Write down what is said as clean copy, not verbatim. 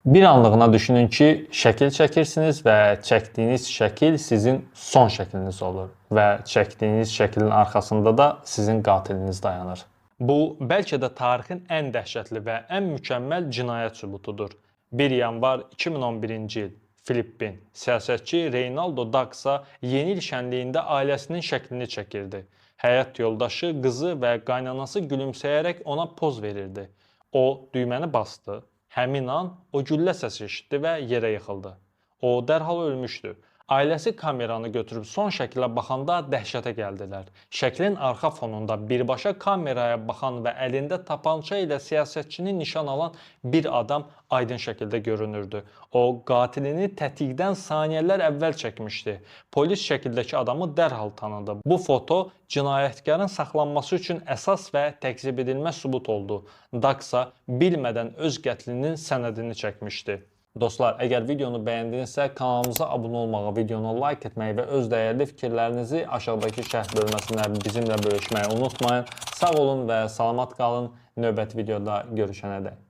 Bir anlığına düşünün ki, şəkil çəkirsiniz və çəkdiyiniz şəkil sizin son şəkliniz olur və çəkdiyiniz şəklin arxasında da sizin qatiliniz dayanır. Bu, bəlkə də tarixin ən dəhşətli və ən mükəmməl cinayət sübutudur. 1 yanvar 2011-ci il Filippin siyasətçi Reynaldo Daxsa yeni il şənliyində ailəsinin şəklini çəkirdi. Həyat yoldaşı, qızı və qaynanası gülümsəyərək ona poz verirdi. O düyməni bastı. Həmin an o güllə səsi eşitdi və yerə yıxıldı. O dərhal ölmüşdü. Ailəsi kameranı götürüb son şəklə baxanda dəhşətə gəldilər. Şəklin arxa fonunda birbaşa kameraya baxan və əlində tapança ilə siyasətçini nişan alan bir adam aydın şəkildə görünürdü. O, qatilini tətikdən saniyələr əvvəl çəkmişdi. Polis şəkildəki adamı dərhal tanıdı. Bu foto cinayətkarın saxlanması üçün əsas və təkzib edilməz sübut oldu. Daxsa bilmədən öz qətlinin sənədini çəkmişdi. Dostlar, əgər videonu bəyəndinizsə, kanalımıza abunə olmağı, videonu like etməyi və öz dəyərli fikirlərinizi aşağıdakı şərh bölməsində bizimlə bölüşməyi unutmayın. Sağ olun və salamat qalın. Növbəti videoda görüşənədək.